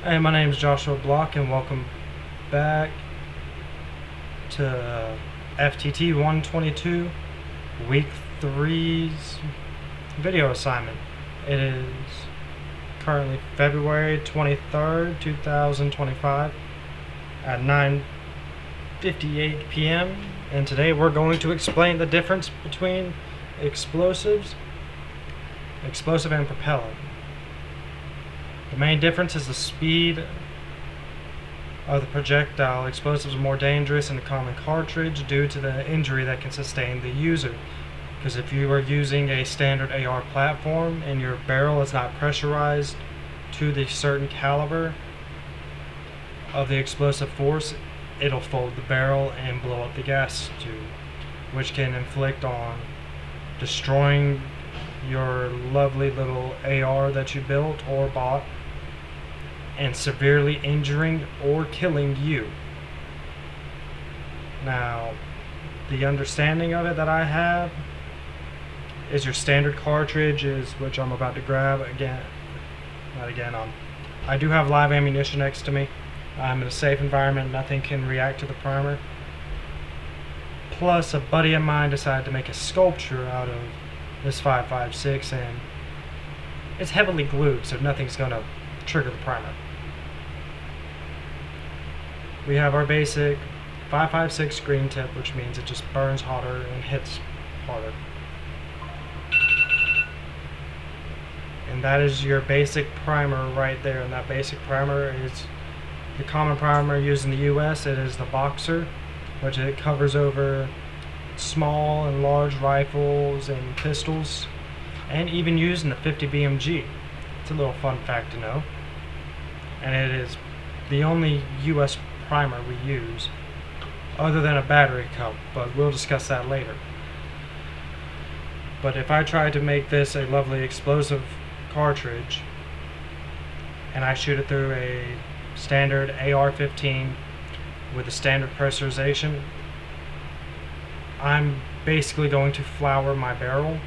Hey, my name is Joshua Block, and welcome back to ftt122 week 3's video assignment. It is currently February 23rd, 2025 at 9:58 p.m. and today we're going to explain the difference between explosive and propellant. The main difference is the speed of the projectile. Explosives are more dangerous in a common cartridge due to the injury that can sustain the user. Because if you are using a standard AR platform and your barrel is not pressurized to the certain caliber of the explosive force, it'll fold the barrel and blow up the gas tube, which can inflict on destroying your lovely little AR that you built or bought and severely injuring or killing you. Now, the understanding of it that I have is your standard cartridge is, which I'm about to grab again, I do have live ammunition next to me. I'm in a safe environment, nothing can react to the primer. Plus, a buddy of mine decided to make a sculpture out of this 5.56 and it's heavily glued, so nothing's gonna trigger the primer. We have our basic 5.56 green tip, which means it just burns hotter and hits harder. And that is your basic primer right there, and that basic primer is the common primer used in the US. It is the Boxer, which it covers over small and large rifles and pistols, and even used in the 50 BMG. It's a little fun fact to know. And it is the only US primer we use other than a battery cup, but we'll discuss that later. But if I try to make this a lovely explosive cartridge and I shoot it through a standard AR-15 with a standard pressurization, I'm basically going to flour my barrel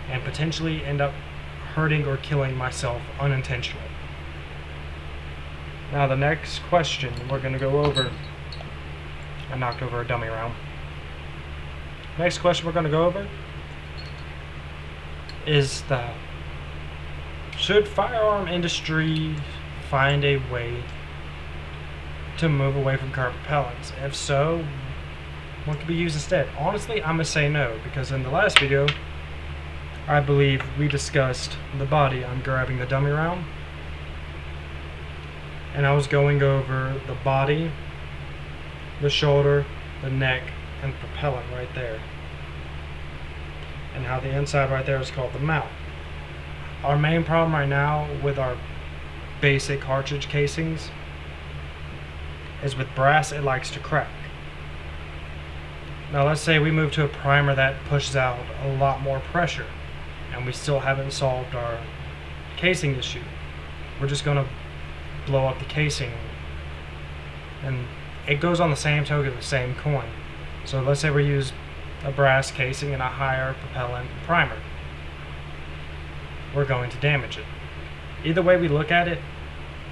and potentially end up hurting or killing myself unintentionally. Now the next question we're going to go over, I knocked over a dummy round. Next question we're going to go over is that should firearm industry find a way to move away from current propellants? If so, what could be used instead? Honestly, I'm going to say no, because in the last video, I believe we discussed the body. I'm grabbing the dummy round, and I was going over the body, the shoulder, the neck, and the propellant right there. And how the inside right there is called the mount. Our main problem right now with our basic cartridge casings is with brass, it likes to crack. Now let's say we move to a primer that pushes out a lot more pressure and we still haven't solved our casing issue. We're just going to blow up the casing, and it goes on the same token, the same coin. So let's say we use a brass casing and a higher propellant primer. We're going to damage it. Either way we look at it,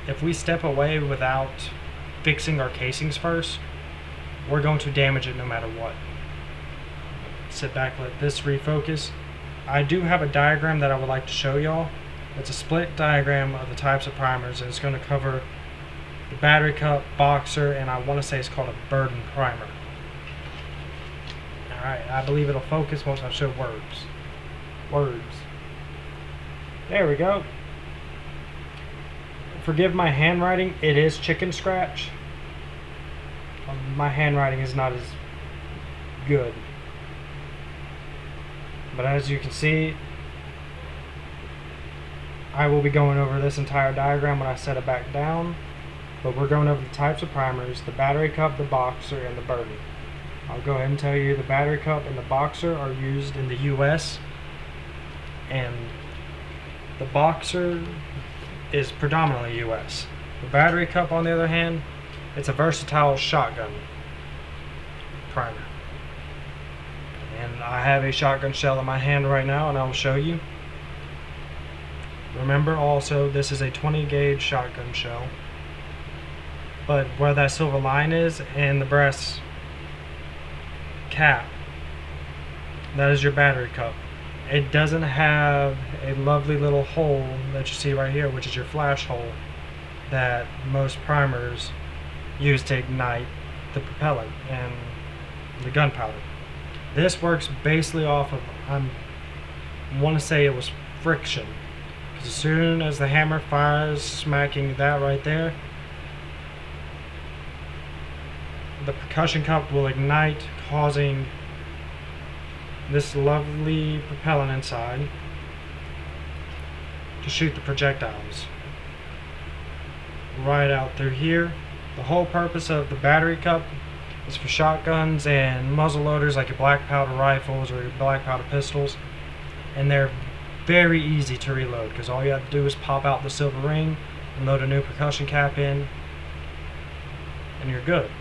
if we step away without fixing our casings first, we're going to damage it no matter what. Sit back, let this refocus. I do have a diagram that I would like to show y'all. It's a split diagram of the types of primers, and it's going to cover the battery cup, Boxer, and I want to say it's called a Burden primer. Alright, I believe it'll focus once I show words. There we go. Forgive my handwriting, it is chicken scratch. My handwriting is not as good. But as you can see, I will be going over this entire diagram when I set it back down. But we're going over the types of primers, the battery cup, the Boxer, and the Burden. I'll go ahead and tell you the battery cup and the Boxer are used in the US, and the Boxer is predominantly US. The battery cup, on the other hand, it's a versatile shotgun primer. And I have a shotgun shell in my hand right now, and I will show you. Remember also, this is a 20 gauge shotgun shell. But where that silver line is and the brass cap, that is your battery cup. It doesn't have a lovely little hole that you see right here, which is your flash hole that most primers use to ignite the propellant and the gunpowder. This works basically off of, I want to say it was friction, because as soon as the hammer fires, smacking that right there, the percussion cup will ignite, causing this lovely propellant inside to shoot the projectiles right out through here. The whole purpose of the battery cup is for shotguns and muzzle loaders like your black powder rifles or your black powder pistols, and they're very easy to reload because all you have to do is pop out the silver ring and load a new percussion cap in and you're good.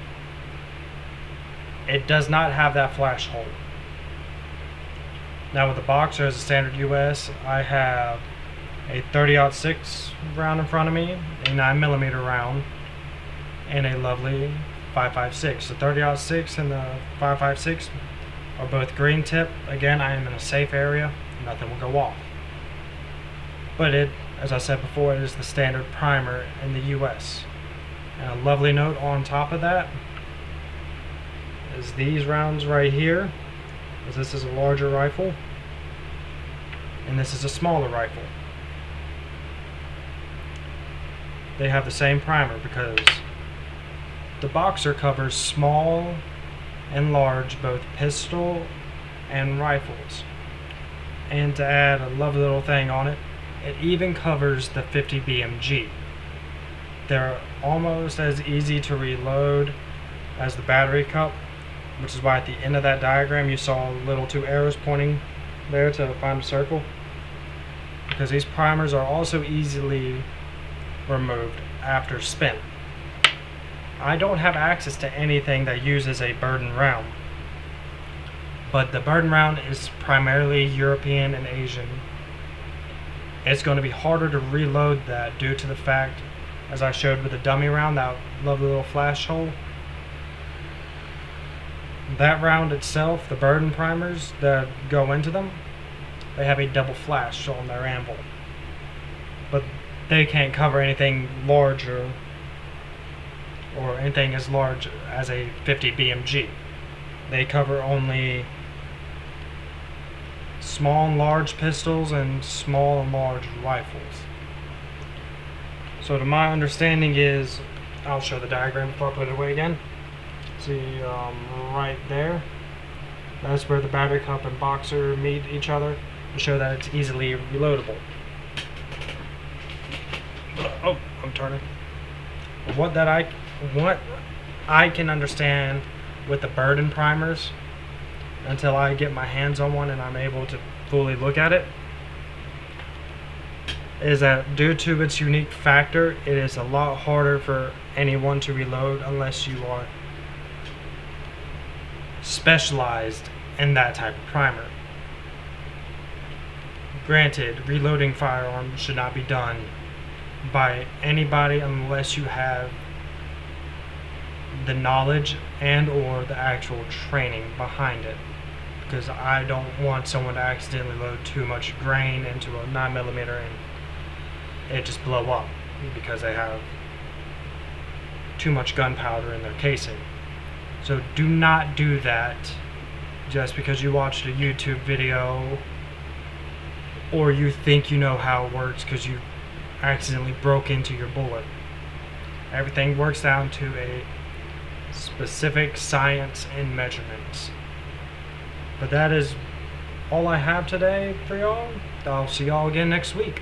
It does not have that flash hole. Now with the Boxer as a standard US, I have a 30-06 round in front of me, a 9mm round, and a lovely 5.56. The 30-06 and the 5.56 are both green tip. Again, I am in a safe area, nothing will go off. But it, as I said before, it is the standard primer in the US. And a lovely note on top of that is these rounds right here, as this is a larger rifle and this is a smaller rifle. They have the same primer because the Boxer covers small and large, both pistol and rifles. And to add a lovely little thing on it, it even covers the 50 BMG. They're almost as easy to reload as the battery cup, which is why at the end of that diagram you saw little two arrows pointing there to find a circle, because these primers are also easily removed after spin. I don't have access to anything that uses a burden round, but the burden round is primarily European and Asian. It's going to be harder to reload that due to the fact, as I showed with the dummy round, that lovely little flash hole. That round itself, the burden primers that go into them, they have a double flash on their anvil, but they can't cover anything larger or anything as large as a 50 BMG. They cover only small and large pistols and small and large rifles. So to my understanding is, I'll show the diagram before I put it away again. See right there, that's where the battery cup and Boxer meet each other to show that it's easily reloadable. Oh, I'm turning. What I can understand with the burden primers, until I get my hands on one and I'm able to fully look at it, is that due to its unique factor, it is a lot harder for anyone to reload unless you are specialized in that type of primer. Granted, reloading firearms should not be done by anybody unless you have the knowledge and or the actual training behind it, because I don't want someone to accidentally load too much grain into a 9mm and it just blow up because they have too much gunpowder in their casing. So do not do that just because you watched a YouTube video or you think you know how it works because you accidentally broke into your bullet. Everything works down to a specific science and measurements. But that is all I have today for y'all. I'll see y'all again next week.